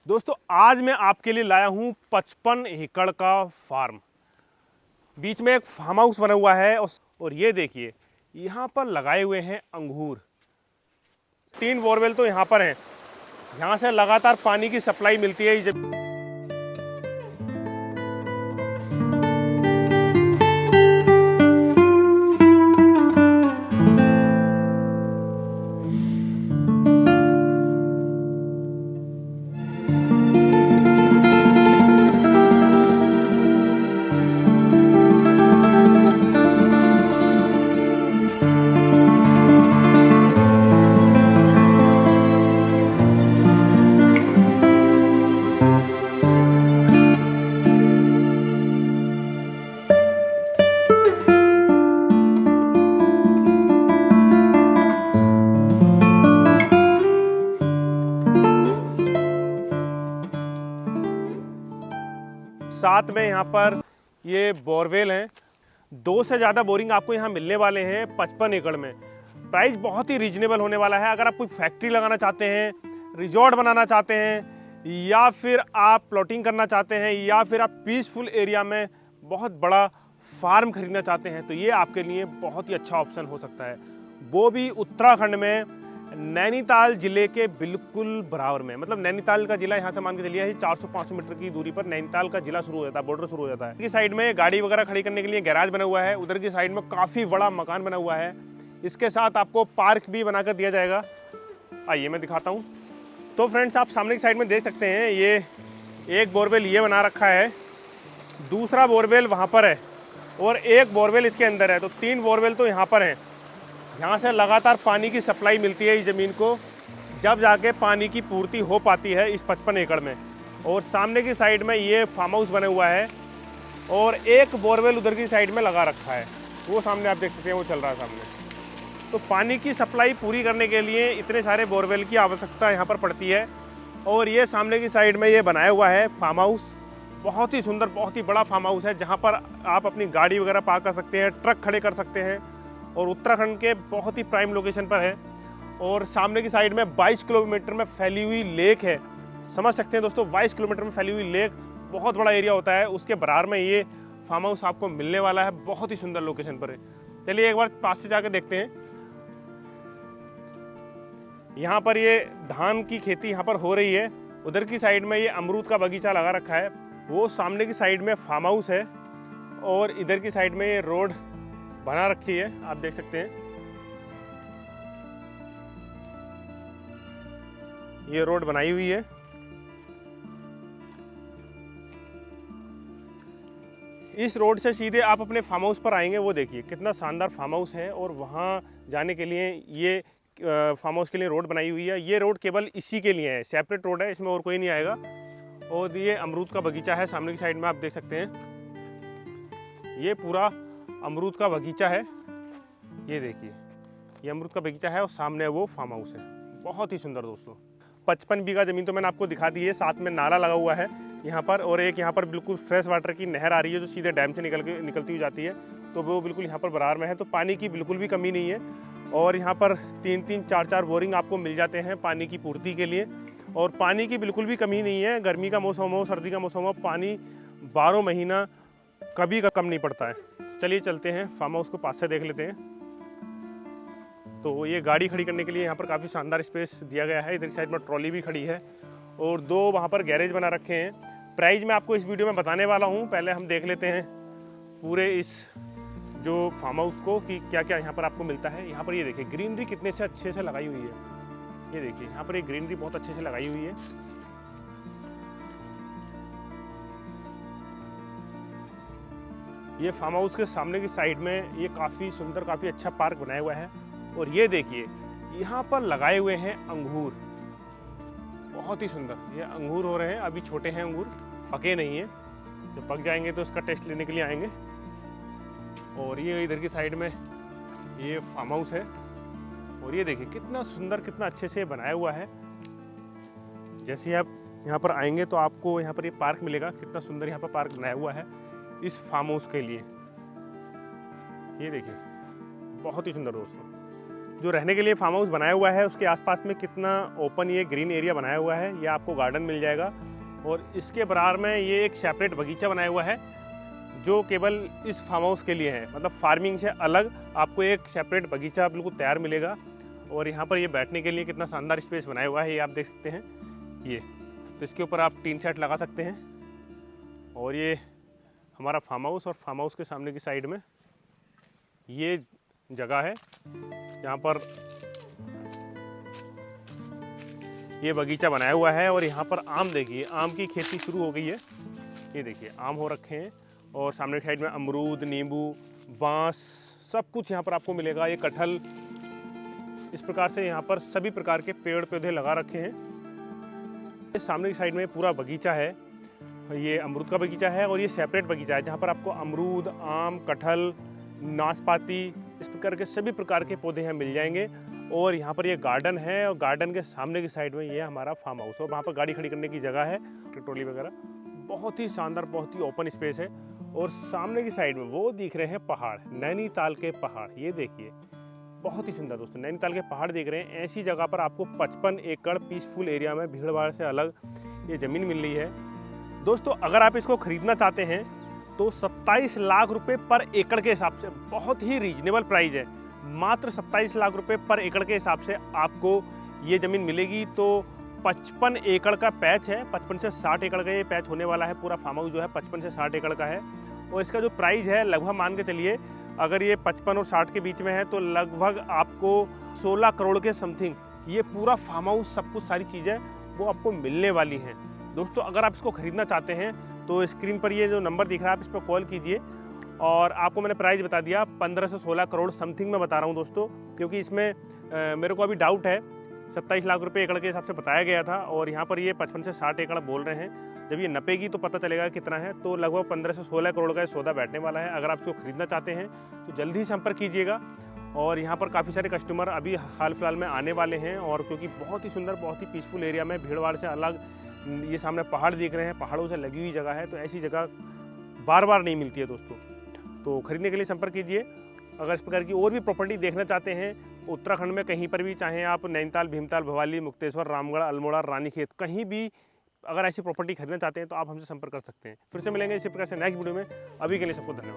दोस्तों आज मैं आपके लिए लाया हूँ 55 एकड़ का फार्म। बीच में एक फार्म हाउस बना हुआ है और ये देखिए यहाँ पर लगाए हुए हैं अंगूर। 3 बोरवेल तो यहाँ पर हैं। यहाँ से लगातार पानी की सप्लाई मिलती है। जब साथ में यहाँ पर ये बोरवेल हैं। 2 से ज़्यादा बोरिंग आपको यहाँ मिलने वाले हैं 55 एकड़ में। प्राइस बहुत ही रीजनेबल होने वाला है। अगर आप कोई फैक्ट्री लगाना चाहते हैं, रिजॉर्ट बनाना चाहते हैं, या फिर आप प्लॉटिंग करना चाहते हैं, या फिर आप पीसफुल एरिया में बहुत बड़ा फार्म खरीदना चाहते हैं, तो ये आपके लिए बहुत ही अच्छा ऑप्शन हो सकता है। वो भी उत्तराखंड में नैनीताल जिले के बिल्कुल बराबर में। मतलब नैनीताल का जिला यहाँ से मान के चलिए 400-500 मीटर की दूरी पर नैनीताल का जिला शुरू हो जाता है, बॉर्डर शुरू हो जाता है। की साइड में गाड़ी वगैरह खड़ी करने के लिए गैराज बना हुआ है। उधर की साइड में काफ़ी बड़ा मकान बना हुआ है। इसके साथ आपको पार्क भी बनाकर दिया जाएगा। आइए मैं दिखाता हूँ। तो फ्रेंड्स आप सामने की साइड में देख सकते हैं, ये एक बोरवेल ये बना रखा है, दूसरा बोरवेल वहाँ पर है और एक बोरवेल इसके अंदर है। तो 3 बोरवेल तो यहाँ पर हैं। यहाँ से लगातार पानी की सप्लाई मिलती है इस ज़मीन को, जब जाके पानी की पूर्ति हो पाती है इस 55 एकड़ में। और सामने की साइड में ये फार्म हाउस बना हुआ है और एक बोरवेल उधर की साइड में लगा रखा है। वो सामने आप देख सकते हैं, वो चल रहा है सामने। तो पानी की सप्लाई पूरी करने के लिए इतने सारे बोरवेल की आवश्यकता यहाँ पर पड़ती है। और ये सामने की साइड में ये बनाया हुआ है फार्म हाउस। बहुत ही सुंदर, बहुत ही बड़ा फार्म हाउस है, जहाँ पर आप अपनी गाड़ी वगैरह पार्क कर सकते हैं, ट्रक खड़े कर सकते हैं। और उत्तराखंड के बहुत ही प्राइम लोकेशन पर है। और सामने की साइड में 22 किलोमीटर में फैली हुई लेक है। समझ सकते हैं दोस्तों, 22 किलोमीटर में फैली हुई लेक बहुत बड़ा एरिया होता है। उसके बराबर में ये फार्म हाउस आपको मिलने वाला है। बहुत ही सुंदर लोकेशन पर है। चलिए एक बार पास से जाकर देखते हैं। यहाँ पर ये धान की खेती यहाँ पर हो रही है। उधर की साइड में ये अमरूद का बगीचा लगा रखा है। वो सामने की साइड में फार्म हाउस है और इधर की साइड में ये रोड बना रखी है, आप देख सकते हैं। ये रोड बनाई हुई है। इस रोड से सीधे आप अपने फार्म हाउस पर आएंगे। वो देखिए कितना शानदार फार्म हाउस है। और वहाँ जाने के लिए ये फार्म हाउस के लिए रोड बनाई हुई है। ये रोड केवल इसी के लिए है, सेपरेट रोड है, इसमें और कोई नहीं आएगा। और ये अमरूद का बगीचा है सामने की साइड में, आप देख सकते हैं। ये पूरा अमरूद का बगीचा है। ये देखिए ये अमरूद का बगीचा है और सामने वो फार्म हाउस है। बहुत ही सुंदर दोस्तों। 55 बीघा ज़मीन तो मैंने आपको दिखा दी है। साथ में नाला लगा हुआ है यहाँ पर, और एक यहाँ पर बिल्कुल फ्रेश वाटर की नहर आ रही है जो सीधे डैम से निकलती हुई जाती है। तो वो बिल्कुल यहाँ पर बराबर में है। तो पानी की बिल्कुल भी कमी नहीं है। और यहाँ पर 3-3, 4-4 बोरिंग आपको मिल जाते हैं पानी की पूर्ति के लिए। और पानी की बिल्कुल भी कमी नहीं है। गर्मी का मौसम हो, सर्दी का मौसम हो, पानी 12 महीना कभी का कम नहीं पड़ता है। चलिए चलते हैं, फार्म हाउस को पास से देख लेते हैं। तो ये गाड़ी खड़ी करने के लिए यहाँ पर काफ़ी शानदार स्पेस दिया गया है। इधर साइड में ट्रॉली भी खड़ी है और 2 वहाँ पर गैरेज बना रखे हैं। प्राइस मैं आपको इस वीडियो में बताने वाला हूँ। पहले हम देख लेते हैं पूरे इस जो फार्म हाउस को कि क्या क्या यहाँ पर आपको मिलता है। यहाँ पर ये देखिए ग्रीनरी कितने से अच्छे से लगाई हुई है। ये देखिए यहाँ पर ये ग्रीनरी बहुत अच्छे से लगाई हुई है। ये फार्म हाउस के सामने की साइड में ये काफ़ी सुंदर, काफ़ी अच्छा पार्क बनाया हुआ है। और ये देखिए यहाँ पर लगाए हुए हैं अंगूर, बहुत ही सुंदर। ये अंगूर हो रहे हैं, अभी छोटे हैं अंगूर, पके नहीं हैं। जब पक जाएंगे तो उसका टेस्ट लेने के लिए आएंगे। और ये इधर की साइड में ये फार्म हाउस है। और ये देखिए कितना सुंदर, कितना अच्छे से बनाया हुआ है। जैसे आप यहाँ पर आएंगे तो आपको यहाँ पर ये पार्क मिलेगा। कितना सुंदर यहाँ पर पार्क बनाया हुआ है इस फार्म हाउस के लिए। ये देखिए बहुत ही सुंदर दोस्तों। जो रहने के लिए फार्म हाउस बनाया हुआ है उसके आसपास में कितना ओपन ये ग्रीन एरिया बनाया हुआ है, ये आपको गार्डन मिल जाएगा। और इसके बराबर में ये एक सेपरेट बगीचा बनाया हुआ है जो केवल इस फार्म हाउस के लिए है, मतलब फार्मिंग से अलग आपको एक सेपरेट बगीचा बिल्कुल तैयार मिलेगा। और यहाँ पर ये बैठने के लिए कितना शानदार स्पेस बनाया हुआ है, ये आप देख सकते हैं। ये तो इसके ऊपर आप टीन शेड लगा सकते हैं। और ये हमारा फार्म हाउस, और फार्म हाउस के सामने की साइड में ये जगह है, यहाँ पर ये बगीचा बनाया हुआ है। और यहाँ पर आम देखिए, आम की खेती शुरू हो गई है। ये देखिए आम हो रखे हैं, और सामने की साइड में अमरूद, नींबू, बांस, सब कुछ यहाँ पर आपको मिलेगा। ये कटहल, इस प्रकार से यहाँ पर सभी प्रकार के पेड़ पौधे लगा रखे हैं। इस सामने की साइड में पूरा बगीचा है, ये अमरूद का बगीचा है। और ये सेपरेट बगीचा है जहाँ पर आपको अमरूद, आम, कटहल, नाशपाती, इस प्रकार के सभी प्रकार के पौधे यहाँ मिल जाएंगे। और यहाँ पर ये गार्डन है, और गार्डन के सामने की साइड में ये हमारा फार्म हाउस है। वहाँ पर गाड़ी खड़ी करने की जगह है, ट्रॉली वगैरह, बहुत ही शानदार, बहुत ही ओपन स्पेस है। और सामने की साइड में वो दिख रहे हैं पहाड़, नैनीताल के पहाड़, ये देखिए बहुत ही सुंदर दोस्तों, नैनीताल के पहाड़ देख रहे हैं। ऐसी जगह पर आपको 55 एकड़ पीसफुल एरिया में भीड़ भाड़ से अलग ये ज़मीन मिल रही है दोस्तों। अगर आप इसको खरीदना चाहते हैं तो 27 लाख रुपए पर एकड़ के हिसाब से बहुत ही रीजनेबल प्राइस है। मात्र 27 लाख रुपए पर एकड़ के हिसाब से आपको ये ज़मीन मिलेगी। तो 55 एकड़ का पैच है, 55 से 60 एकड़ का ये पैच होने वाला है। पूरा फार्म हाउस जो है 55 से 60 एकड़ का है। और इसका जो प्राइस है लगभग मान के चलिए, अगर ये 55 और 60 के बीच में है तो लगभग आपको 16 करोड़ के समथिंग ये पूरा फार्म हाउस, सब कुछ सारी चीज़ें वो आपको मिलने वाली हैं दोस्तों। अगर आप इसको ख़रीदना चाहते हैं तो स्क्रीन पर ये जो नंबर दिख रहा है आप इस पर कॉल कीजिए। और आपको मैंने प्राइस बता दिया, 15 से 16 करोड़ समथिंग में बता रहा हूँ दोस्तों, क्योंकि इसमें मेरे को अभी डाउट है। 27 लाख रुपए एकड़ के हिसाब से बताया गया था, और यहाँ पर ये 55 से 60 एकड़ बोल रहे हैं। जब ये नपेगी तो पता चलेगा कितना है। तो लगभग 15 से 16 करोड़ का ये सौदा बैठने वाला है। अगर आप इसको खरीदना चाहते हैं तो जल्दी ही संपर्क कीजिएगा। और यहाँ पर काफ़ी सारे कस्टमर अभी हाल फिलहाल में आने वाले हैं। और क्योंकि बहुत ही सुंदर, बहुत ही पीसफुल एरिया में, भीड़ भाड़ से अलग, ये सामने पहाड़ दिख रहे हैं, पहाड़ों से लगी हुई जगह है। तो ऐसी जगह बार बार नहीं मिलती है दोस्तों। तो खरीदने के लिए संपर्क कीजिए। अगर इस प्रकार की और भी प्रॉपर्टी देखना चाहते हैं उत्तराखंड में कहीं पर भी, चाहे आप नैनीताल, भीमताल, भवाली, मुक्तेश्वर, रामगढ़, अल्मोड़ा, रानीखेत, कहीं भी अगर ऐसी प्रॉपर्टी खरीदना चाहते हैं तो आप हमसे संपर्क कर सकते हैं। फिर से मिलेंगे इसी प्रकार से नेक्स्ट वीडियो में। अभी के लिए सबको धन्यवाद।